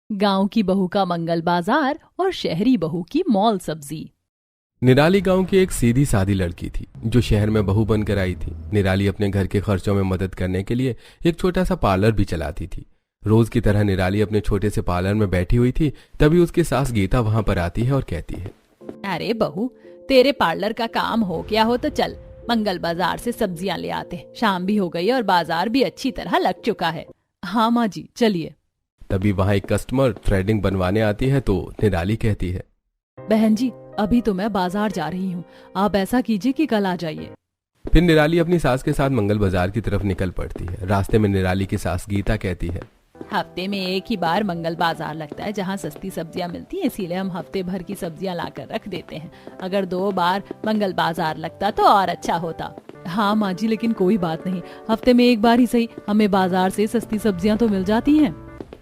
गांव की बहू का मंगल बाजार और शहरी बहू की मॉल सब्जी। निराली गांव की एक सीधी सादी लड़की थी जो शहर में बहू बनकर आई थी। निराली अपने घर के खर्चों में मदद करने के लिए एक छोटा सा पार्लर भी चलाती थी। रोज की तरह निराली अपने छोटे से पार्लर में बैठी हुई थी, तभी उसकी सास गीता वहां पर आती है और कहती है, अरे बहू, तेरे पार्लर का काम हो गया हो तो चल मंगल बाजार से सब्जियां ले आते। शाम भी हो गई और बाजार भी अच्छी तरह लग चुका है। हाँ माँ जी, चलिए। तभी वहां एक कस्टमर थ्रेडिंग बनवाने आती है तो निराली कहती है, बहन जी, अभी तो मैं बाजार जा रही हूँ, आप ऐसा कीजिए कि कल आ जाइए। फिर निराली अपनी सास के साथ मंगल बाजार की तरफ निकल पड़ती है। रास्ते में निराली की सास गीता कहती है, हफ्ते में एक ही बार मंगल बाजार लगता है जहाँ सस्ती सब्जियाँ मिलती हैं, इसीलिए हम हफ्ते भर की सब्जियाँ लाकर रख देते हैं। अगर 2 बार मंगल बाजार लगता तो और अच्छा होता। हाँ माँ जी, लेकिन कोई बात नहीं, हफ्ते में एक बार ही सही, हमें बाजार से सस्ती सब्जियाँ तो मिल जाती हैं।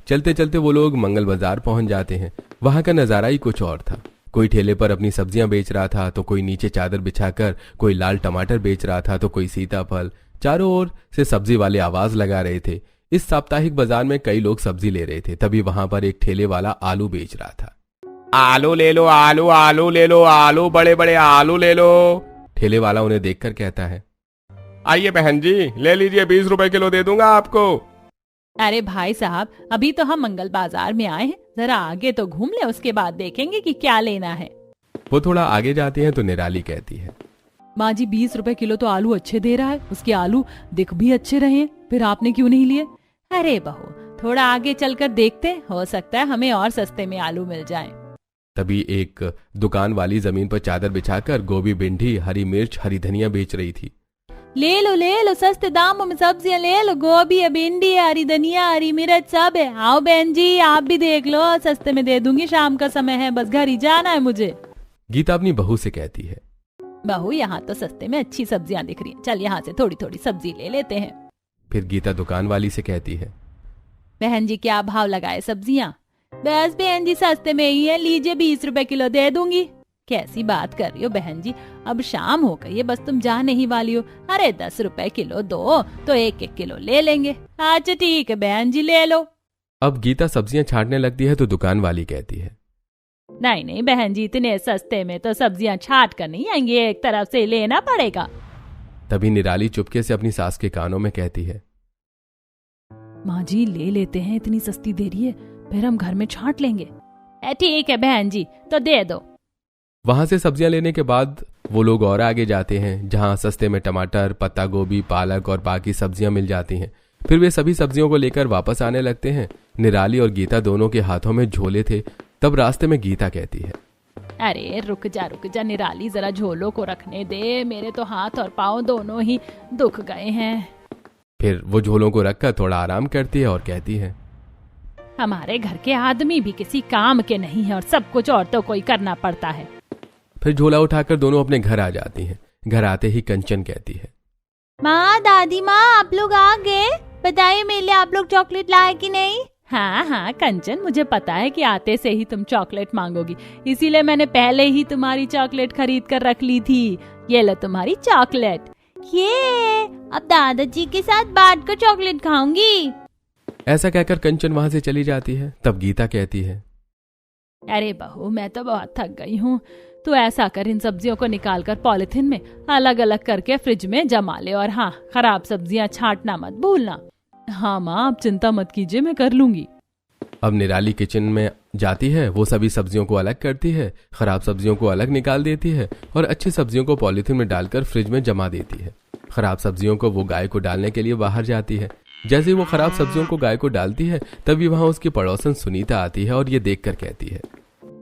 चलते चलते वो लोग मंगल बाजार पहुंच जाते हैं। वहां का नजारा ही कुछ और था। कोई ठेले पर अपनी सब्जियां बेच रहा था तो कोई नीचे चादर बिछाकर कोई लाल टमाटर बेच रहा था तो कोई सीताफल। चारों ओर से सब्जी वाले आवाज लगा रहे थे। इस साप्ताहिक बाजार में कई लोग सब्जी ले रहे थे। तभी वहां पर एक ठेले वाला आलू बेच रहा था। आलू ले लो, आलू आलू ले लो, आलू बड़े बड़े आलू ले लो। ठेले वाला उन्हें देखकर कहता है, आइए बहन जी, ले लीजिए, 20 रुपए किलो दे दूंगा आपको। अरे भाई साहब, अभी तो हम मंगल बाजार में आए हैं, जरा आगे तो घूम ले, उसके बाद देखेंगे कि क्या लेना है। वो थोड़ा आगे जाते हैं तो निराली कहती है, माँ जी, 20 रुपए किलो तो आलू अच्छे दे रहा है, उसके आलू दिख भी अच्छे रहे, फिर आपने क्यों नहीं लिए? अरे बहू, थोड़ा आगे चलकर देखते, हो सकता है हमें और सस्ते में आलू मिल जाएं। तभी एक दुकान वाली जमीन पर चादर बिछाकर गोभी, भिंडी, हरी मिर्च, हरी धनिया बेच रही थी। ले लो, सस्ते दामों में सब्जियां ले लो, गोभी है, भिंडी है, हरी धनिया, हरी मिर्च सब है। आओ बहन जी, आप भी देख लो, सस्ते में दे दूंगी, शाम का समय है, बस घर ही जाना है मुझे। गीता अपनी बहू से कहती है, बहू, यहाँ तो सस्ते में अच्छी सब्जियां दिख रही हैं, चल यहाँ से थोड़ी थोड़ी सब्जी ले लेते हैं। फिर गीता दुकान वाली से कहती है, बहन जी, क्या भाव लगाए सब्जियां? बस बहन जी, सस्ते में ही है, लीजिए, 20 रुपए किलो दे दूंगी। कैसी बात कर रही हो बहन जी, अब शाम हो गई है, बस तुम जाने ही वाली हो। अरे 10 रुपए किलो दो तो 1-1 किलो ले लेंगे। अच्छा ठीक है बहन जी, ले लो। अब गीता सब्जियां छांटने लगती है तो दुकान वाली कहती है, नहीं बहन जी, इतने सस्ते में तो सब्जियां छाट कर नहीं आएंगी, एक तरफ से लेना पड़ेगा। तभी निराली चुपके से अपनी सास के कानों में कहती है, माँ जी, ले लेते हैं, इतनी सस्ती दे रही है, फिर हम घर में छाट लेंगे। ठीक है बहन जी, तो दे दो। वहां से सब्जियां लेने के बाद वो लोग और आगे जाते हैं जहां सस्ते में टमाटर, पत्ता गोभी, पालक और बाकी सब्जियां मिल जाती हैं। फिर वे सभी सब्जियों को लेकर वापस आने लगते हैं। निराली और गीता दोनों के हाथों में झोले थे। तब रास्ते में गीता कहती है, अरे रुक जा निराली, जरा झोलों को रखने दे, मेरे तो हाथ और पाँव दोनों ही दुख गए हैं। फिर वो झोलों को रखकर थोड़ा आराम करती है और कहती है, हमारे घर के आदमी भी किसी काम के नहीं है और सब कुछ औरतों को ही करना पड़ता है। फिर झोला उठाकर दोनों अपने घर आ जाती हैं। घर आते ही कंचन कहती है, माँ, दादी माँ, आप लोग आ गए? बताइए मेरे लिए आप लोग चॉकलेट लाए कि नहीं? हाँ कंचन, मुझे पता है कि आते से ही तुम चॉकलेट मांगोगी, इसीलिए मैंने पहले ही तुम्हारी चॉकलेट खरीद कर रख ली थी। ये लो तुम्हारी चॉकलेट। ये अब दादाजी के साथ बांट कर चॉकलेट खाऊंगी। ऐसा कहकर कंचन वहां से चली जाती है। तब गीता कहती है, अरे बहू, मैं तो बहुत थक गई हूँ, तो ऐसा कर, इन सब्जियों को निकालकर पॉलिथीन में अलग अलग करके फ्रिज में जमा ले, और हाँ, खराब सब्जियां छांटना मत भूलना। हाँ माँ, आप चिंता मत कीजिए, मैं कर लूंगी। अब निराली किचन में जाती है। वो सभी सब्जियों को अलग करती है, खराब सब्जियों को अलग निकाल देती है और अच्छी सब्जियों को पॉलिथीन में डालकर फ्रिज में जमा देती है। खराब सब्जियों को वो गाय को डालने के लिए बाहर जाती है। जैसे ही वो खराब सब्जियों को गाय को डालती है, तभी वहाँ उसकी पड़ोसन सुनीता आती है और ये देखकर कहती है,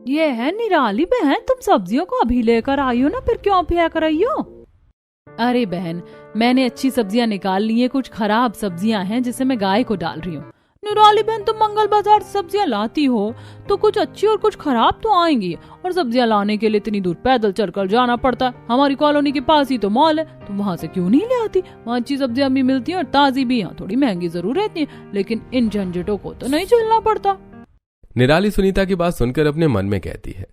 ये है निराली बहन, तुम सब्जियों को अभी लेकर आई हो ना, फिर क्यों फेंक रही हो? अरे बहन, मैंने अच्छी सब्जियां निकाल ली है, कुछ खराब सब्जियां हैं जिसे मैं गाय को डाल रही हूँ। निराली बहन, तुम मंगल बाजार से सब्जियां लाती हो तो कुछ अच्छी और कुछ खराब तो आएंगी, और सब्जियां लाने के लिए इतनी दूर पैदल चलकर जाना पड़ता है। हमारी कॉलोनी के पास ही तो मॉल है, तुम वहाँ से क्यों नहीं ले आती? वहाँ अच्छी सब्जियां भी मिलती है और ताजी भी। यहाँ थोड़ी महंगी जरूर रहती है, लेकिन इन झंझटों को तो नहीं झेलना पड़ता। निराली सुनीता की बात सुनकर अपने मन में कहती है,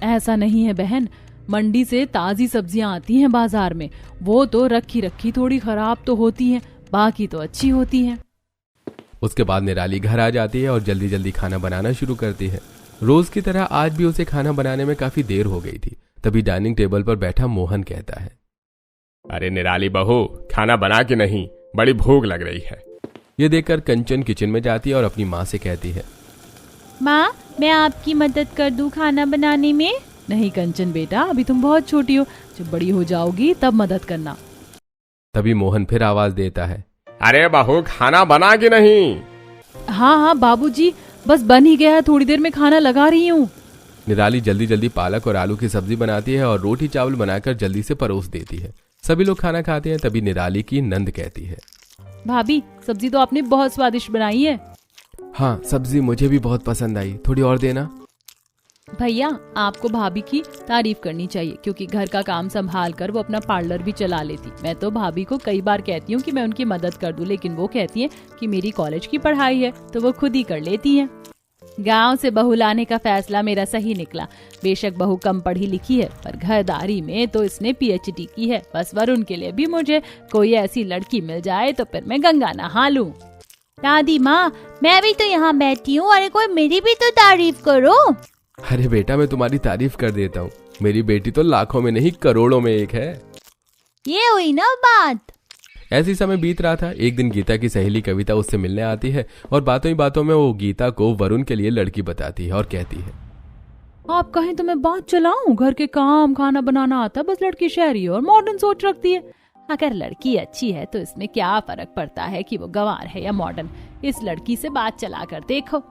ऐसा नहीं है बहन, मंडी से ताजी सब्जियां आती हैं बाजार में, वो तो रखी रखी थोड़ी खराब तो होती हैं, बाकी तो अच्छी होती हैं। उसके बाद निराली घर आ जाती है और जल्दी जल्दी खाना बनाना शुरू करती है। रोज की तरह आज भी उसे खाना बनाने में काफी देर हो गई थी। तभी डाइनिंग टेबल पर बैठा मोहन कहता है, अरे निराली बहू, खाना बना कि नहीं? बड़ी भूख लग रही है। ये देखकर कंचन किचन में जाती है और अपनी माँ से कहती है, माँ, मैं आपकी मदद कर दूं खाना बनाने में? नहीं कंचन बेटा, अभी तुम बहुत छोटी हो, जब बड़ी हो जाओगी तब मदद करना। तभी मोहन फिर आवाज देता है, अरे बहू, खाना बना कि नहीं? हाँ हाँ बाबूजी, बस बन ही गया है, थोड़ी देर में खाना लगा रही हूँ। निराली जल्दी जल्दी पालक और आलू की सब्जी बनाती है और रोटी चावल बनाकर जल्दी से परोस देती है। सभी लोग खाना खाते हैं। तभी निराली की नंद कहती है, भाभी, सब्जी तो आपने बहुत स्वादिष्ट बनाई है। हाँ, सब्जी मुझे भी बहुत पसंद आई, थोड़ी और देना। भैया, आपको भाभी की तारीफ करनी चाहिए, क्योंकि घर का काम संभाल कर वो अपना पार्लर भी चला लेती। मैं तो भाभी को कई बार कहती हूँ कि मैं उनकी मदद कर दूं, लेकिन वो कहती है कि मेरी कॉलेज की पढ़ाई है, तो वो खुद ही कर लेती हैं। गांव से बहू लाने का फैसला मेरा सही निकला। बेशक बहू कम पढ़ी लिखी है, पर घरदारी में तो इसने PhD की है। बस वरुण के लिए भी मुझे कोई ऐसी लड़की मिल जाए तो फिर मैं गंगा नहा लूं। दादी माँ, मैं भी तो यहाँ बैठी हूँ, अरे कोई मेरी भी तो तारीफ करो। अरे बेटा, मैं तुम्हारी तारीफ कर देता हूँ। मेरी बेटी तो लाखों में नहीं करोड़ों में एक है। ये हुई ना बात। ऐसी समय बीत रहा था। एक दिन गीता की सहेली कविता उससे मिलने आती है और बातों ही बातों में वो गीता को वरुण के लिए लड़की बताती है और कहती है, आप कहें तो मैं बात चलाऊं, घर के काम खाना बनाना आता, बस लड़की शहरी और मॉडर्न सोच रखती है। अगर लड़की अच्छी है तो इसमें क्या फर्क पड़ता है कि वो गंवार है या मॉडर्न? इस लड़की से बात चला कर देखो।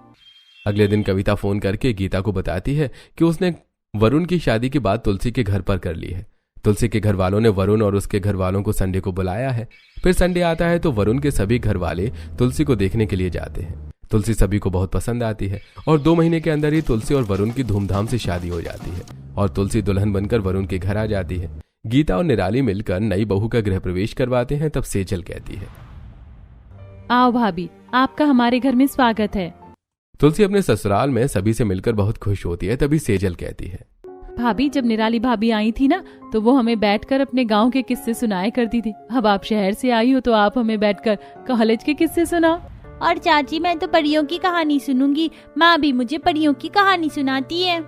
अगले दिन कविता फोन करके गीता को बताती है कि उसने वरुण की शादी की बात तुलसी के घर पर कर ली है। तुलसी के घर वालों ने वरुण और उसके घर वालों को संडे को बुलाया है। फिर संडे आता है तो वरुण के सभी घर वाले तुलसी को देखने के लिए जाते हैं। तुलसी सभी को बहुत पसंद आती है और 2 महीने के अंदर ही तुलसी और वरुण की धूमधाम से शादी हो जाती है और तुलसी दुल्हन बनकर वरुण के घर आ जाती है। गीता और निराली मिलकर नई बहू का गृह प्रवेश करवाते हैं। तब सेजल कहती है, आओ भाभी, आपका हमारे घर में स्वागत है। तुलसी अपने ससुराल में सभी से मिलकर बहुत खुश होती है। तभी सेजल कहती है, भाभी, जब निराली भाभी आई थी ना, तो वो हमें बैठकर अपने गांव के किस्से सुनाया करती थी। अब आप शहर से आई हो तो आप हमें बैठकर कॉलेज के किस्से सुनाओ। और चाची, मैं तो परियों की कहानी सुनूंगी। माँ भी मुझे परियों की कहानी सुनाती है।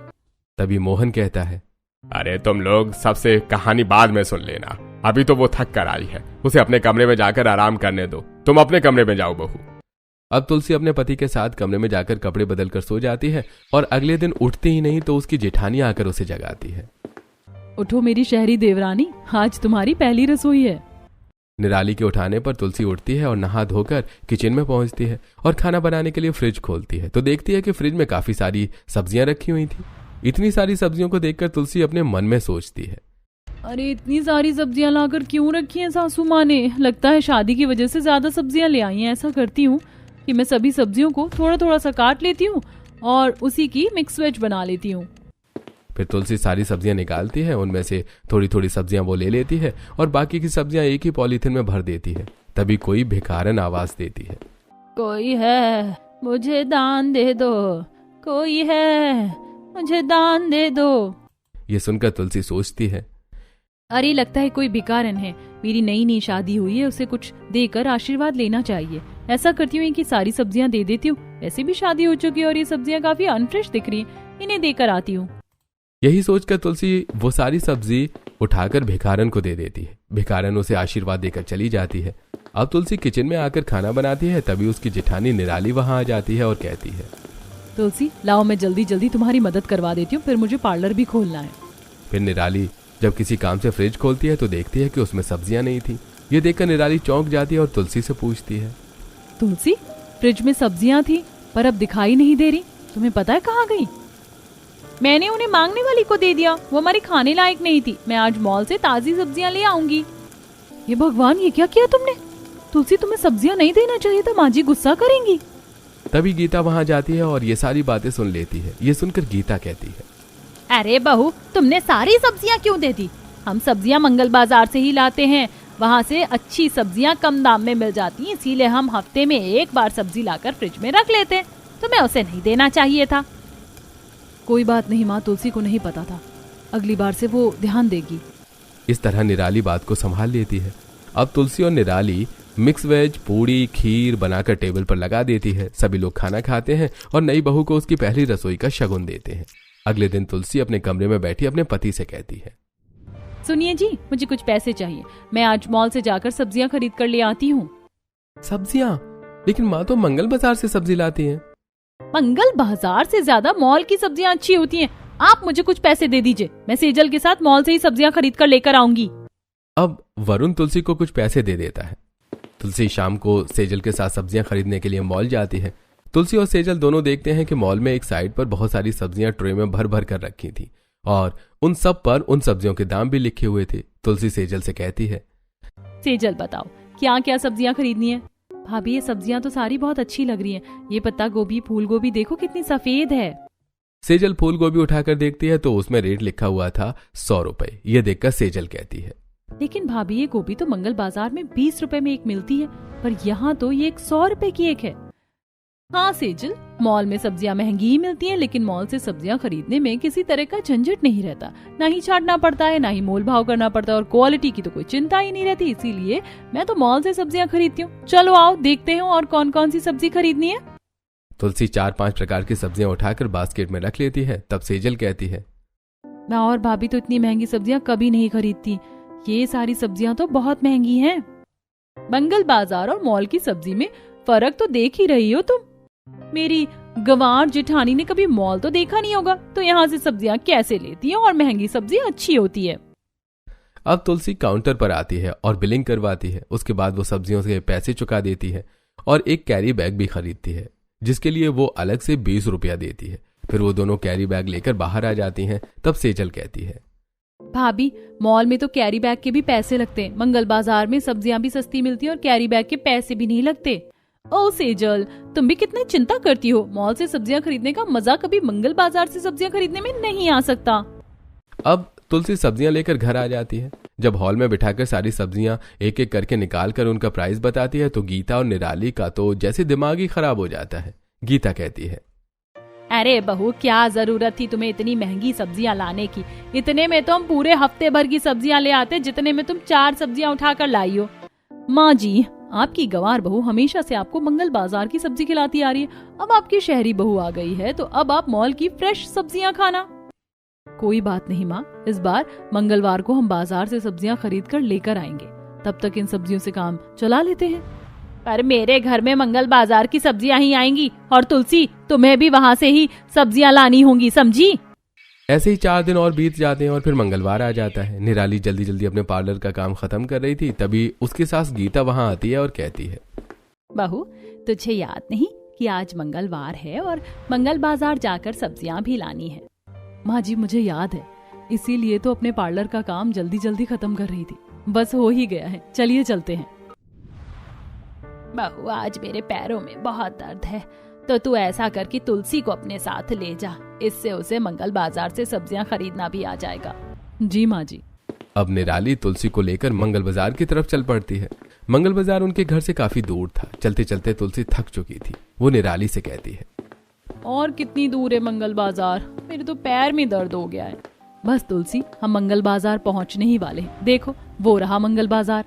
तभी मोहन कहता है, अरे तुम लोग सबसे कहानी बाद में सुन लेना, अभी तो वो थक कर आई है, उसे अपने कमरे में जाकर आराम करने दो। तुम अपने कमरे में जाओ बहू। अब तुलसी अपने पति के साथ कमरे में जाकर कपड़े बदलकर सो जाती है और अगले दिन उठती ही नहीं तो उसकी जेठानी आकर उसे जगाती है। उठो मेरी शहरी देवरानी, आज तुम्हारी पहली रसोई है। निराली के उठाने पर तुलसी उठती है और नहा धोकर किचन में पहुंचती है और खाना बनाने के लिए फ्रिज खोलती है तो देखती है कि फ्रिज में काफी सारी सब्जियां रखी हुई थी। इतनी सारी सब्जियों को देखकर तुलसी अपने मन में सोचती है, अरे इतनी सारी सब्जियां लाकर क्यों रखी हैं सासू माँ ने? लगता है शादी की वजह से ज्यादा सब्जियां ले आई हैं। ऐसा करती हूँ कि मैं सभी सब्जियों को थोड़ा थोड़ा सा काट लेती हूँ और उसी की मिक्स वेज बना लेती हूँ। फिर तुलसी सारी सब्जियां निकालती है, उनमें से थोड़ी थोड़ी सब्जियां वो ले लेती है और बाकी की सब्जियां एक ही पॉलीथिन में भर देती है। तभी कोई भिखारन आवाज देती है, कोई है, मुझे दान दे दो, कोई है, मुझे दान दे दो। ये सुनकर तुलसी सोचती है, अरे लगता है कोई भिखारन है। मेरी नई नई शादी हुई है, उसे कुछ देकर आशीर्वाद लेना चाहिए। ऐसा करती हूँ कि सारी सब्जियां दे देती हूँ। वैसे भी शादी हो चुकी है और ये सब्जियां काफी अनफ्रेश दिख रही हैं, इन्हें देकर आती हूँ। यही सोचकर तुलसी वो सारी सब्जी उठाकर भिखारन को दे देती है। भिखारन उसे आशीर्वाद देकर चली जाती है। अब तुलसी किचन में आकर खाना बनाती है। तभी उसकी जेठानी निराली वहां आ जाती है और कहती है, तुलसी लाओ, मैं जल्दी जल्दी तुम्हारी मदद करवा देती हूँ, फिर मुझे पार्लर भी खोलना है। फिर निराली जब किसी काम से फ्रिज खोलती है तो देखती है कि उसमें सब्जियां नहीं थी। ये देखकर निराली चौंक जाती है और तुलसी से पूछती है, तुलसी, फ्रिज में सब्जियां थी पर अब दिखाई नहीं दे रही, तुम्हें पता है कहाँ गई? मैंने उन्हें मांगने वाली को दे दिया, वो हमारे खाने लायक नहीं थी। मैं आज मॉल से ताजी सब्जियां ले आऊंगी। ये भगवान, ये क्या किया तुमने? तुलसी, तुम्हें सब्जियां नहीं देना चाहिए था, माँ जी गुस्सा करेंगी। तभी गीता वहां जाती है और ये सारी बातें सुन लेती है। ये सुनकर गीता कहती है, अरे बहू, तुमने सारी सब्जियां क्यों दे दी? हम सब्जियां मंगल बाजार से ही लाते हैं, वहाँ से अच्छी सब्जियां कम दाम में मिल जाती हैं, इसीलिए हम हफ्ते में एक बार सब्जी लाकर फ्रिज में रख लेते। तुम्हें उसे नहीं देना चाहिए था। कोई बात नहीं माँ, तुलसी को नहीं पता था, अगली बार से वो ध्यान देगी। इस तरह निराली बात को संभाल लेती है। अब तुलसी और निराली मिक्स वेज, पूड़ी, खीर बनाकर टेबल पर लगा देती है। सभी लोग खाना खाते हैं और नई बहू को उसकी पहली रसोई का शगुन देते हैं। अगले दिन तुलसी अपने कमरे में बैठी अपने पति से कहती है, सुनिए जी, मुझे कुछ पैसे चाहिए। मैं आज मॉल से जाकर सब्जियां खरीद कर ले आती हूँ। सब्जियां? लेकिन माँ तो मंगल बाजार से सब्जी लाती है। मंगल बाजार से ज्यादा मॉल की सब्जियां अच्छी होती हैं। आप मुझे कुछ पैसे दे दीजिए, मैं सेजल के साथ मॉल से ही सब्जियां खरीद कर लेकर आऊंगी। अब वरुण तुलसी को कुछ पैसे दे देता है। तुलसी शाम को सेजल के साथ सब्जियां खरीदने के लिए मॉल जाती है। तुलसी और सेजल दोनों देखते हैं कि मॉल में एक साइड पर बहुत सारी सब्जियां ट्रे में भर भर कर रखी थी और उन सब पर उन सब्जियों के दाम भी लिखे हुए थे। तुलसी सेजल से कहती है, सेजल बताओ क्या क्या सब्जियां खरीदनी है? भाभी ये सब्जियां तो सारी बहुत अच्छी लग रही हैं। ये पत्ता गोभी, फूल गोभी देखो कितनी सफेद है। सेजल फूल गोभी उठाकर देखती है तो उसमें रेट लिखा हुआ था 100 रुपए। ये देखकर सेजल कहती है, लेकिन भाभी ये गोभी तो मंगल बाजार में 20 रुपए में एक मिलती है, पर यहाँ तो ये 100 रुपए की एक है। हाँ सेजल, मॉल में सब्जियां महंगी ही मिलती हैं, लेकिन मॉल से सब्जियां खरीदने में किसी तरह का झंझट नहीं रहता। ना ही छांटना पड़ता है, ना ही मोल भाव करना पड़ता और क्वालिटी की तो कोई चिंता ही नहीं रहती। इसीलिए मैं तो मॉल से सब्जियां खरीदती हूँ। चलो आओ देखते हैं और कौन कौन सी सब्जी खरीदनी है। तुलसी 4-5 प्रकार की सब्जियां उठाकर बास्केट में रख लेती है। तब सेजल कहती है, मैं और भाभी तो इतनी महंगी सब्जियां कभी नहीं खरीदती। ये सारी सब्जियां तो बहुत महंगी हैं। मंगल बाजार और मॉल की सब्जी में फर्क तो देख ही रही हो तुम। मेरी गंवार जेठानी ने कभी मॉल तो देखा नहीं होगा, तो यहाँ से सब्जियां कैसे लेती है और महंगी सब्जी अच्छी होती है। अब तुलसी काउंटर पर आती है और बिलिंग करवाती है। उसके बाद वो सब्जियों के पैसे चुका देती है और एक कैरी बैग भी खरीदती है, जिसके लिए वो अलग से 20 रुपया देती है। फिर वो दोनों कैरी बैग लेकर बाहर आ जाती हैं। तब सेजल कहती है, भाभी मॉल में तो कैरी बैग के भी पैसे लगते हैं, मंगल बाजार में सब्जियां भी सस्ती मिलती है और कैरी बैग के पैसे भी नहीं लगते। ओ सेजल, तुम भी कितनी चिंता करती हो। मॉल से सब्जियां खरीदने का मजा कभी मंगल बाजार से सब्जियां खरीदने में नहीं आ सकता। अब तुलसी सब्जियां लेकर घर आ जाती है। जब हॉल में बिठाकर सारी सब्जियां एक एक करके निकाल कर उनका प्राइस बताती है तो गीता और निराली का तो जैसे दिमाग ही खराब हो जाता है। गीता कहती है, अरे बहू, क्या जरूरत थी तुम्हें इतनी महंगी सब्जियां लाने की? इतने में तो हम पूरे हफ्ते भर की सब्जियां ले आते, जितने में तुम 4 सब्जियां उठाकर लाई हो। माँ जी, आपकी गंवार बहू हमेशा से आपको मंगल बाजार की सब्जी खिलाती आ रही है। अब आपकी शहरी बहू आ गई है तो अब आप मॉल की फ्रेश सब्जियां खाना। कोई बात नहीं माँ, इस बार मंगलवार को हम बाजार से सब्जियां खरीद कर लेकर आएंगे। तब तक इन सब्जियों से काम चला लेते हैं। पर मेरे घर में मंगल बाजार की सब्जियां ही आएंगी और तुलसी, तुम्हें भी वहाँ से ही सब्जियां लानी होंगी, समझी? ऐसे ही 4 दिन और बीत जाते हैं और फिर मंगलवार आ जाता है। निराली जल्दी जल्दी अपने पार्लर का काम खत्म कर रही थी, तभी उसकी सास गीता वहां आती है और कहती है, बहू, तुझे याद नहीं कि आज मंगलवार है और मंगल बाजार जाकर सब्जियां भी लानी है? माँ जी, मुझे याद है, इसीलिए तो अपने पार्लर का काम जल्दी जल्दी खत्म कर रही थी। बस हो ही गया है, चलिए चलते हैं। बहू, आज मेरे पैरों में बहुत दर्द है, तो तू ऐसा कर कि तुलसी को अपने साथ ले जा, इससे उसे मंगल बाजार से सब्जियां खरीदना भी आ जाएगा। जी माँ जी। अब निराली तुलसी को लेकर मंगल बाजार की तरफ चल पड़ती है। मंगल बाजार उनके घर से काफी दूर था। चलते चलते तुलसी थक चुकी थी। वो निराली से कहती है, और कितनी दूर है मंगल बाजार? मेरे तो पैर में दर्द हो गया है। बस तुलसी, हम मंगल बाजार पहुंचने ही वाले हैं। देखो, वो रहा मंगल बाजार।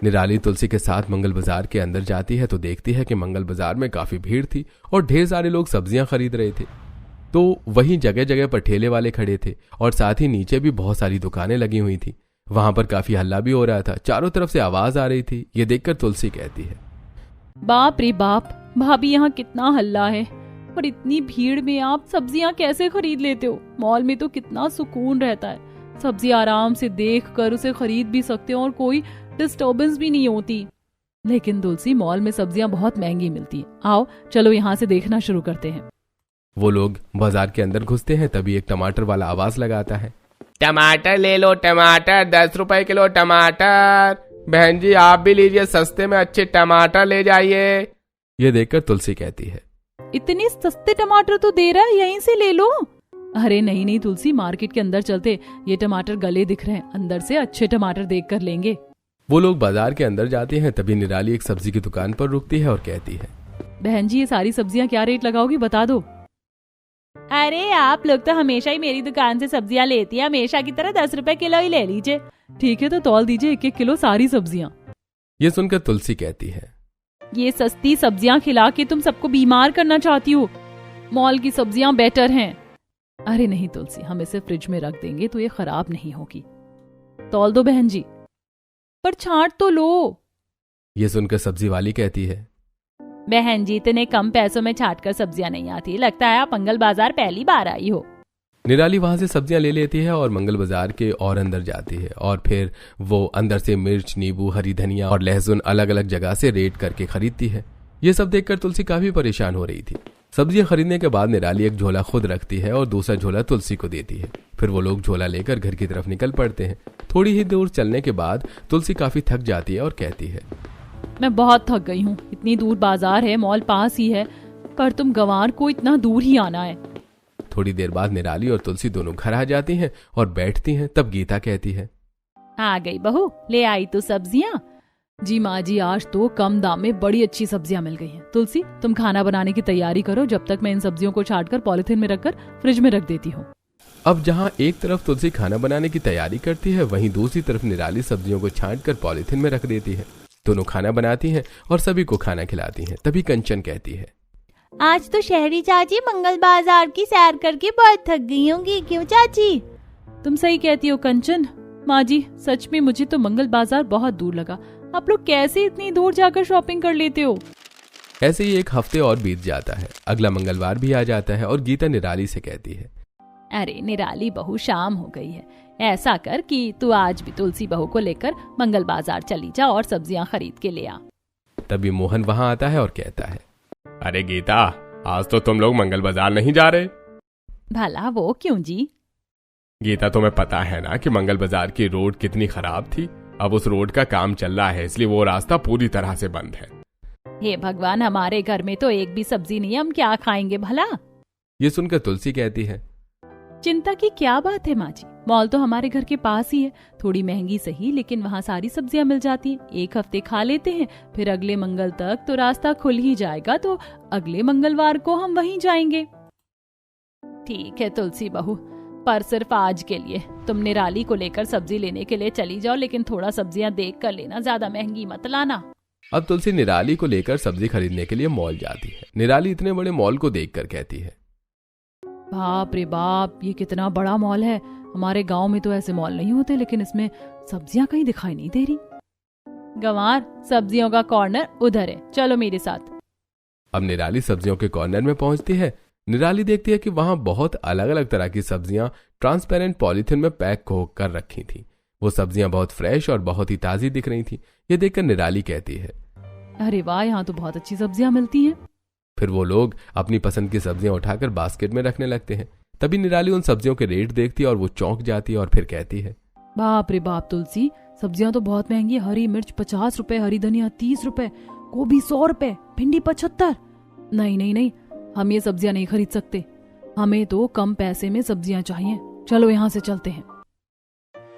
निराली तुलसी के साथ मंगल बाजार के अंदर जाती है तो देखती है कि मंगल बाजार में काफी भीड़ थी और ढेर सारे लोग सब्जियां खरीद रहे थे। तो वहीं जगह जगह पर ठेले वाले खड़े थे और साथ ही नीचे भी बहुत सारी दुकानें लगी हुई थी। वहां पर काफी हल्ला भी हो रहा था। चारों तरफ से आवाज आ रही थी। ये देखकर तुलसी कहती है, बाप रे बाप, भाभी यहाँ कितना हल्ला है, पर इतनी भीड़ में आप सब्जियां कैसे खरीद लेते हो? मॉल में तो कितना सुकून रहता है, सब्जी आराम से देख कर उसे खरीद भी सकते हो और कोई डिस्टर्बेंस भी नहीं होती। लेकिन तुलसी, मॉल में सब्जियां बहुत महंगी मिलती है। आओ चलो यहाँ से देखना शुरू करते हैं। वो लोग बाजार के अंदर घुसते हैं, तभी एक टमाटर वाला आवाज लगाता है, टमाटर ले लो, टमाटर 10 रुपए किलो टमाटर। बहन जी, आप भी लीजिए, सस्ते में अच्छे टमाटर ले जाइए। ये देखकर तुलसी कहती है, इतने सस्ते टमाटर तो दे रहा है, यहीं से ले लो। अरे नहीं नहीं तुलसी, मार्केट के अंदर चलते, ये टमाटर गले दिख रहे हैं, अंदर से अच्छे टमाटर देख कर लेंगे। वो लोग बाजार के अंदर जाते हैं। तभी निराली एक सब्जी की दुकान पर रुकती है और कहती है, बहन जी, ये सारी सब्जियां क्या रेट लगाओगी, बता दो। अरे आप लोग तो हमेशा ही मेरी दुकान से सब्जियां लेती हैं, हमेशा की तरह 10 रुपए किलो ही ले लीजिए। ठीक है, तो तौल दीजिए 1-1 किलो सारी सब्जियां। ये सुनकर तुलसी कहती है, ये सस्ती सब्जियां खिला के तुम सबको बीमार करना चाहती हो। मॉल की सब्जियां बेटर हैं। अरे नहीं तुलसी, हम इसे फ्रिज में रख देंगे तो ये खराब नहीं होगी। तौल दो बहन जी। पर छांट तो लो। ये सुनकर सब्जी वाली कहती है, बहन जी इतने कम पैसों में छाट कर सब्जियां नहीं आती। लगता है आप मंगल बाजार पहली बार आई हो। निराली वहां से सब्जियां ले लेती है और मंगल बाजार के और अंदर जाती है और फिर वो अंदर से मिर्च, नींबू, हरी धनिया और लहसुन अलग अलग जगह से रेट करके खरीदती है। ये सब देखकर तुलसी काफी परेशान हो रही थी। सब्जियां खरीदने के बाद निराली एक झोला खुद रखती है और दूसरा झोला तुलसी को देती है। फिर वो लोग झोला लेकर घर की तरफ निकल पड़ते हैं। थोड़ी ही दूर चलने के बाद तुलसी काफी थक जाती है और कहती है, मैं बहुत थक गई हूँ। इतनी दूर बाजार है, मॉल पास ही है, पर तुम गंवार को इतना दूर ही आना है। थोड़ी देर बाद निराली और तुलसी दोनों घर आ जाती हैं और बैठती हैं। तब गीता कहती है, आ गई बहू, ले आई तू सब्जियां? जी माँ जी, आज तो कम दाम में बड़ी अच्छी सब्जियां मिल गई हैं। तुलसी तुम खाना बनाने की तैयारी करो, जब तक मैं इन सब्जियों को छाट कर पॉलिथीन में रखकर फ्रिज में रख देती हूँ। अब जहाँ एक तरफ तुलसी खाना बनाने की तैयारी करती है, वहीं दूसरी तरफ निराली सब्जियों को छाट कर पॉलिथीन में रख देती है। दोनों खाना बनाती हैं और सभी को खाना खिलाती हैं। तभी कंचन कहती है, आज तो शहरी चाची मंगल बाजार की सैर करके बहुत थक गई होंगी, क्यों चाची? तुम सही कहती हो कंचन। माँ जी सच में मुझे तो मंगल बाजार बहुत दूर लगा। आप लोग कैसे इतनी दूर जाकर शॉपिंग कर लेते हो? ऐसे ही एक हफ्ते और बीत जाता है। अगला मंगलवार भी आ जाता है और गीता निराली से कहती है, अरे निराली बहू, शाम हो गई है। ऐसा कर कि तू आज भी तुलसी बहू को लेकर मंगल बाजार चली जा और सब्जियां खरीद के ले आ। तभी मोहन वहां आता है और कहता है, अरे गीता, आज तो तुम लोग मंगल बाजार नहीं जा रहे? भला वो क्यों जी? गीता, तुम्हें पता है ना कि मंगल बाजार की रोड कितनी खराब थी। अब उस रोड का काम चल रहा है, इसलिए वो रास्ता पूरी तरह से बंद है। हे भगवान, हमारे घर में तो एक भी सब्जी नहीं है, हम क्या खाएंगे भला? ये सुनकर तुलसी कहती है, चिंता की क्या बात है माँ जी, मॉल तो हमारे घर के पास ही है। थोड़ी महंगी सही, लेकिन वहाँ सारी सब्जियां मिल जाती हैं। एक हफ्ते खा लेते हैं, फिर अगले मंगल तक तो रास्ता खुल ही जाएगा, तो अगले मंगलवार को हम वहीं जाएंगे। ठीक है तुलसी बहू, पर सिर्फ आज के लिए। तुम निराली को लेकर सब्जी लेने के लिए चली जाओ, लेकिन थोड़ा सब्जियां देख कर लेना, ज्यादा महंगी मत लाना। अब तुलसी निराली को लेकर सब्जी खरीदने के लिए मॉल जाती है। निराली इतने बड़े मॉल को देखकर कहती है, बाप रे बाप, ये कितना बड़ा मॉल है। हमारे गांव में तो ऐसे मॉल नहीं होते, लेकिन इसमें सब्जियां कहीं दिखाई नहीं दे रही। गंवार, सब्जियों का कॉर्नर उधर है, चलो मेरे साथ। अब निराली सब्जियों के कॉर्नर में पहुंचती है। निराली देखती है कि वहां बहुत अलग अलग तरह की सब्जियां ट्रांसपेरेंट पॉलिथीन में पैक कर रखी थी। वो सब्जियां बहुत फ्रेश और बहुत ही ताजी दिख रही थी। ये देखकर निराली कहती है, अरे वाह, यहाँ तो बहुत अच्छी सब्जियां मिलती हैं। फिर वो लोग अपनी पसंद की सब्जियां उठाकर बास्केट में रखने लगते हैं। तभी निराली उन सब्जियों के रेट देखती है और वो चौंक जाती है और फिर कहती है, बाप रे बाप तुलसी, सब्जियां तो बहुत महंगी है। हरी मिर्च 50 रुपए, हरी धनिया 30 रुपए, गोभी 100 रुपए, भिंडी 75। नहीं नहीं नहीं, हम ये सब्जियां नहीं खरीद सकते। हमें तो कम पैसे में सब्जियां चाहिए। चलो यहाँ से चलते हैं।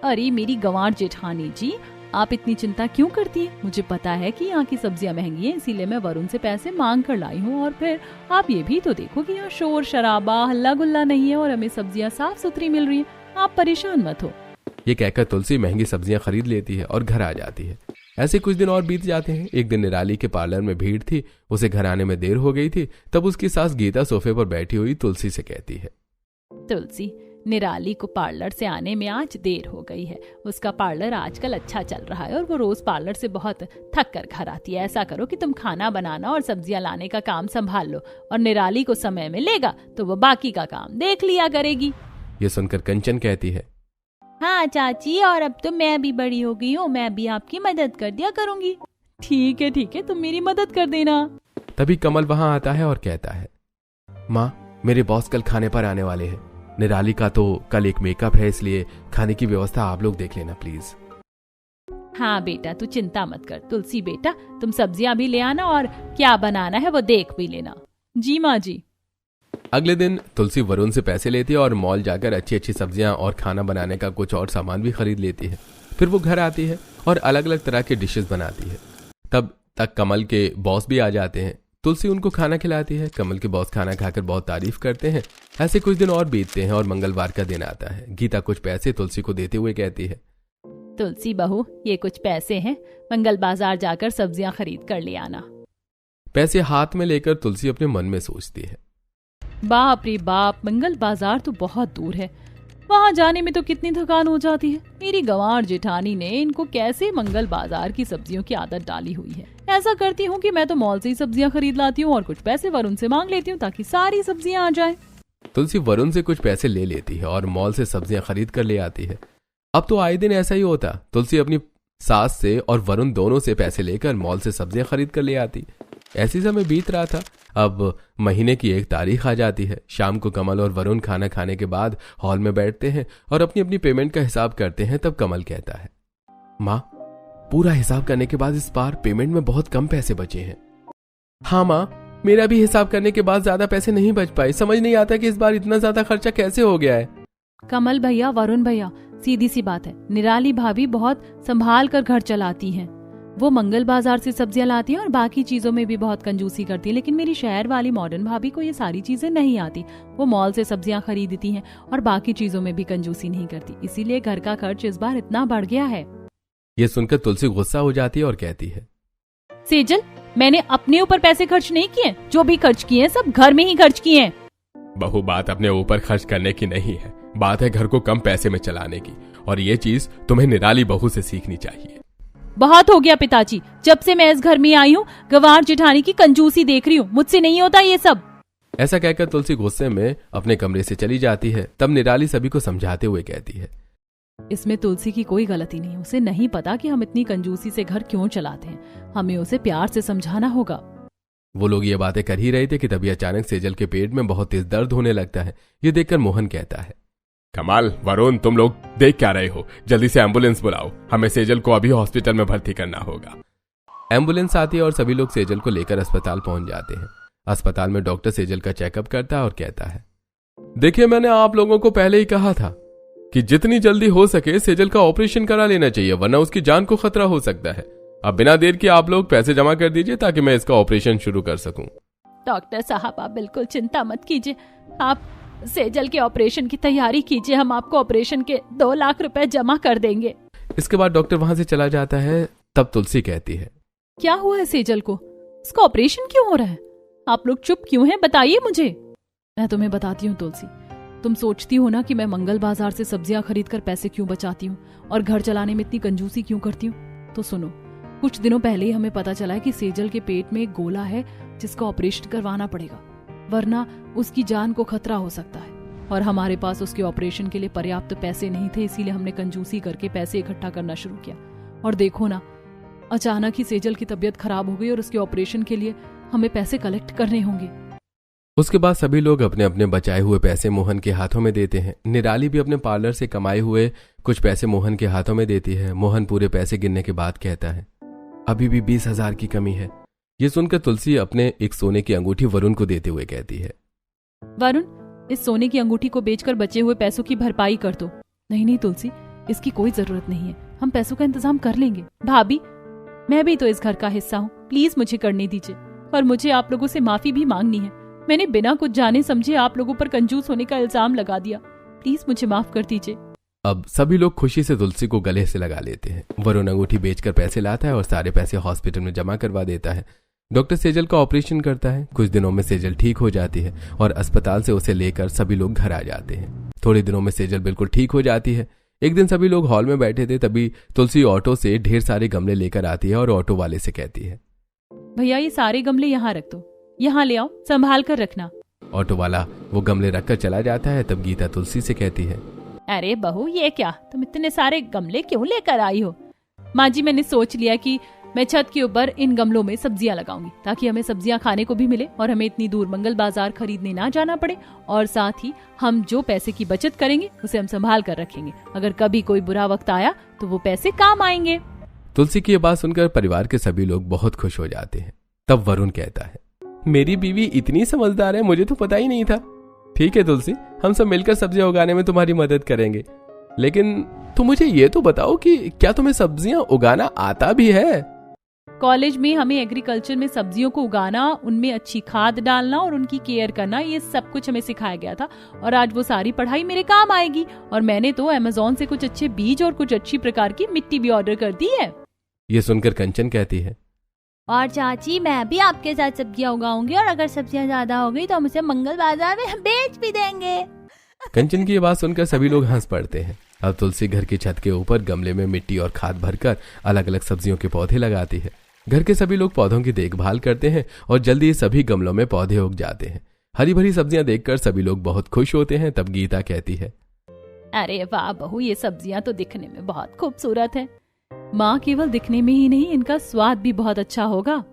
अरे मेरी गंवार जेठानी जी, आप इतनी चिंता क्यों करती हैं? मुझे पता है कि यहाँ की सब्जियां महंगी हैं, इसीलिए मैं वरुण से पैसे मांग कर लाई हूँ। और फिर आप ये भी तो देखो कि यहाँ शोर शराबा, हल्ला गुल्ला नहीं है और हमें सब्जियां साफ सुथरी मिल रही हैं। आप परेशान मत हो। ये कहकर तुलसी महंगी सब्जियां खरीद लेती है और घर आ जाती है। ऐसे कुछ दिन और बीत जाते हैं। एक दिन निराली के पार्लर में भीड़ थी, उसे घर आने में देर हो गई थी। तब उसकी सास गीता सोफे पर बैठी हुई तुलसी से कहती है, तुलसी, निराली को पार्लर से आने में आज देर हो गई है। उसका पार्लर आजकल अच्छा चल रहा है और वो रोज पार्लर से बहुत थक कर घर आती है। ऐसा करो कि तुम खाना बनाना और सब्जियां लाने का काम संभाल लो, और निराली को समय मिलेगा तो वो बाकी का काम देख लिया करेगी। ये सुनकर कंचन कहती है, हाँ चाची, और अब तो मैं भी बड़ी हो गई हूँ, मैं भी आपकी मदद कर दिया करूँगी। ठीक है, तुम मेरी मदद कर देना। तभी कमल वहां आता है और कहता है, माँ, मेरे बॉस कल खाने पर आने वाले हैं। निराली का तो कल एक मेकअप है, इसलिए खाने की व्यवस्था आप लोग देख लेना प्लीज। हाँ बेटा, तू चिंता मत कर। तुलसी बेटा, तुम सब्जियां भी ले आना और क्या बनाना है वो देख भी लेना। जी माँ जी। अगले दिन तुलसी वरुण से पैसे लेती है और मॉल जाकर अच्छी अच्छी सब्जियां और खाना बनाने का कुछ और सामान भी खरीद लेती है। फिर वो घर आती है और अलग अलग तरह के डिशेस बनाती है। तब तक कमल के बॉस भी आ जाते हैं। तुलसी उनको खाना खिलाती है। कमल के बॉस खाना खाकर बहुत तारीफ करते हैं। ऐसे कुछ दिन और बीतते हैं और मंगलवार का दिन आता है। गीता कुछ पैसे तुलसी को देते हुए कहती है, तुलसी बहू, ये कुछ पैसे हैं, मंगल बाजार जाकर सब्जियां खरीद कर ले आना। पैसे हाथ में लेकर तुलसी अपने मन में सोचती है, बाप रे बाप, मंगल बाजार तो बहुत दूर है, वहां जाने में तो कितनी थकान हो जाती है। मेरी गंवार जेठानी ने इनको कैसे मंगल बाजार की सब्जियों की आदत डाली हुई है। ऐसा करती हूँ कि मैं तो मॉल से ही सब्जियां खरीद लाती हूँ और कुछ पैसे वरुण से मांग लेती हूँ ताकि सारी सब्जियां आ जाएं। तुलसी वरुण से कुछ पैसे ले लेती है और मॉल से सब्जियां खरीद कर ले आती है। अब तो आए दिन ऐसा ही होता। तुलसी अपनी सास से और वरुण दोनों से पैसे लेकर मॉल से सब्जियां खरीद कर ले आती। ऐसी समय बीत रहा था। अब महीने की 1 तारीख आ जाती है। शाम को कमल और वरुण खाना खाने के बाद हॉल में बैठते हैं और अपनी अपनी पेमेंट का हिसाब करते हैं। तब कमल कहता है, माँ, पूरा हिसाब करने के बाद इस बार पेमेंट में बहुत कम पैसे बचे हैं। हाँ माँ, मेरा भी हिसाब करने के बाद ज्यादा पैसे नहीं बच पाए। समझ नहीं आता कि इस बार इतना ज्यादा खर्चा कैसे हो गया है। कमल भैया, वरुण भैया, सीधी सी बात है, निराली भाभी बहुत संभाल कर घर चलाती हैं। वो मंगल बाजार से सब्जियां लाती हैं और बाकी चीजों में भी बहुत कंजूसी करती है। लेकिन मेरी शहर वाली मॉडर्न भाभी को ये सारी चीजें नहीं आती। वो मॉल से सब्जियां खरीदती हैं और बाकी चीजों में भी कंजूसी नहीं करती। इसीलिए घर का खर्च इस बार इतना बढ़ गया है। ये सुनकर तुलसी गुस्सा हो जाती है और कहती है, सेजल, मैंने अपने ऊपर पैसे खर्च नहीं किए, जो भी खर्च किए हैं सब घर में ही खर्च किए हैं। बहू, बात अपने ऊपर खर्च करने की नहीं है, बात है घर को कम पैसे में चलाने की। और ये चीज तुम्हें निराली बहू से सीखनी चाहिए। बहुत हो गया पिताजी, जब से मैं इस घर में आई हूँ गंवार जेठानी की कंजूसी देख रही हूँ। मुझसे नहीं होता ये सब। ऐसा कहकर तुलसी गुस्से में अपने कमरे से चली जाती है। तब निराली सभी को समझाते हुए कहती है, इसमें तुलसी की कोई गलती नहीं। उसे नहीं पता कि हम इतनी कंजूसी से घर क्यों चलाते हैं। हमें उसे प्यार से समझाना होगा। वो लोग ये बातें कर ही रहे थे कि तभी अचानक सेजल के पेट में बहुत तेज दर्द होने लगता है। ये देखकर मोहन कहता है, कमाल, वरुण, तुम लोग देख क्या रहे हो? जल्दी से एम्बुलेंस बुलाओ, हमें सेजल को अभी हॉस्पिटल में भर्ती करना होगा। एम्बुलेंस आती है और सभी लोग सेजल को लेकर अस्पताल पहुंच जाते हैं। अस्पताल में डॉक्टर सेजल का चेकअप करता है और कहता है, देखिए, मैंने आप लोगों को पहले ही कहा था कि जितनी जल्दी हो सके सेजल का ऑपरेशन करा लेना चाहिए, वरना उसकी जान को खतरा हो सकता है। अब बिना देर के आप लोग पैसे जमा कर दीजिए ताकि मैं इसका ऑपरेशन शुरू कर सकूं। डॉक्टर साहब, आप बिल्कुल चिंता मत कीजिए, आप सेजल के ऑपरेशन की तैयारी कीजिए। हम आपको ऑपरेशन के 2 लाख रुपए जमा कर देंगे। इसके बाद डॉक्टर वहां से चला जाता है। तब तुलसी कहती है, क्या हुआ है सेजल को? उसका ऑपरेशन क्यों हो रहा है? आप लोग चुप क्यों हैं? बताइए मुझे। मैं तुम्हें बताती हूँ तुलसी। तुम सोचती हो ना कि मैं मंगल बाजार से सब्जियां खरीद कर पैसे क्यों बचाती हूँ और घर चलाने में इतनी कंजूसी क्यों करती हूँ? तो सुनो, कुछ दिनों पहले ही हमें पता चला है कि सेजल के पेट में एक गोला है जिसका ऑपरेशन करवाना पड़ेगा, वरना उसकी जान को खतरा हो सकता है। और हमारे पास उसके ऑपरेशन के लिए पर्याप्त पैसे नहीं थे, इसीलिए हमने कंजूसी करके पैसे इकट्ठा करना शुरू किया। और देखो ना, अचानक ही सेजल की तबीयत खराब हो गई और उसके ऑपरेशन के लिए हमें पैसे कलेक्ट करने होंगे। उसके बाद सभी लोग अपने अपने बचाए हुए पैसे मोहन के हाथों में देते हैं। निराली भी अपने पार्लर से कमाए हुए कुछ पैसे मोहन के हाथों में देती है। मोहन पूरे पैसे गिनने के बाद कहता है, अभी भी 20,000 की कमी है। ये सुनकर तुलसी अपने एक सोने की अंगूठी वरुण को देते हुए कहती है, वरुण, इस सोने की अंगूठी को बेचकर बचे हुए पैसों की भरपाई कर दो। नहीं नहीं तुलसी, इसकी कोई जरूरत नहीं है, हम पैसों का इंतजाम कर लेंगे। भाभी, मैं भी तो इस घर का हिस्सा हूँ, प्लीज मुझे करने दीजिए। और मुझे आप लोगों से माफी भी मांगनी है। मैंने बिना कुछ जाने समझे आप लोगों पर कंजूस होने का इल्जाम लगा दिया। प्लीज मुझे माफ कर दीजिए। अब सभी लोग खुशी से तुलसी को गले से लगा लेते हैं। वरुण अंगूठी बेचकर पैसे लाता है और सारे पैसे हॉस्पिटल में जमा करवा देता है। डॉक्टर सेजल का ऑपरेशन करता है। कुछ दिनों में सेजल ठीक हो जाती है और अस्पताल से उसे लेकर सभी लोग घर आ जाते हैं। थोड़े दिनों में सेजल बिल्कुल ठीक हो जाती है। एक दिन सभी लोग हॉल में बैठे थे, तभी तुलसी ऑटो से ढेर सारे गमले लेकर आती है और ऑटो वाले से कहती है, भैया, ये सारे गमले यहाँ रख दो, यहाँ ले आओ, संभाल कर रखना। ऑटो वाला वो गमले रखकर चला जाता है। तब गीता तुलसी से कहती है, अरे बहू, ये क्या, तुम इतने सारे गमले क्यों लेकर आई हो? माँ जी, मैंने सोच लिया कि मैं छत के ऊपर इन गमलों में सब्जियां लगाऊंगी ताकि हमें सब्जियां खाने को भी मिले और हमें इतनी दूर मंगल बाजार खरीदने ना जाना पड़े। और साथ ही हम जो पैसे की बचत करेंगे उसे हम संभाल कर रखेंगे। अगर कभी कोई बुरा वक्त आया तो वो पैसे काम आएंगे। तुलसी की ये बात सुनकर परिवार के सभी लोग बहुत खुश हो जाते हैं। तब वरुण कहता है, मेरी बीवी इतनी समझदार है, मुझे तो पता ही नहीं था। ठीक है तुलसी, हम सब मिलकर सब्जियां उगाने में तुम्हारी मदद करेंगे, लेकिन तुम मुझे ये तो बताओ कि क्या तुम्हें सब्जियां उगाना आता भी है? कॉलेज में हमें एग्रीकल्चर में सब्जियों को उगाना, उनमें अच्छी खाद डालना और उनकी केयर करना, ये सब कुछ हमें सिखाया गया था। और आज वो सारी पढ़ाई मेरे काम आएगी। और मैंने तो अमेज़न से कुछ अच्छे बीज और कुछ अच्छी प्रकार की मिट्टी भी ऑर्डर कर दी है। ये सुनकर कंचन कहती है, और चाची मैं भी आपके साथ सब्जियां उगाऊंगी और अगर सब्जियां ज्यादा हो गई तो हम उसे मंगल बाजार में बेच भी देंगे। कंचन की ये बात सुनकर सभी लोग हंस पड़ते हैं। अब तुलसी घर की छत के ऊपर गमले में मिट्टी और खाद भरकर अलग अलग सब्जियों के पौधे लगाती है। घर के सभी लोग पौधों की देखभाल करते हैं और जल्दी सभी गमलों में पौधे उग जाते हैं। हरी भरी सब्जियां देखकर सभी लोग बहुत खुश होते हैं। तब गीता कहती है, अरे वाह बहू, ये सब्जियां तो दिखने में बहुत खूबसूरत है। माँ केवल दिखने में ही नहीं, इनका स्वाद भी बहुत अच्छा होगा।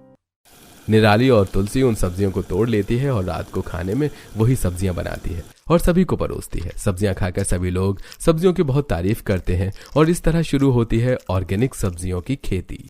निराली और तुलसी उन सब्जियों को तोड़ लेती है और रात को खाने में वही सब्जियां बनाती है और सभी को परोसती है। सब्जियां खाकर सभी लोग सब्जियों की बहुत तारीफ करते हैं और इस तरह शुरू होती है ऑर्गेनिक सब्जियों की खेती।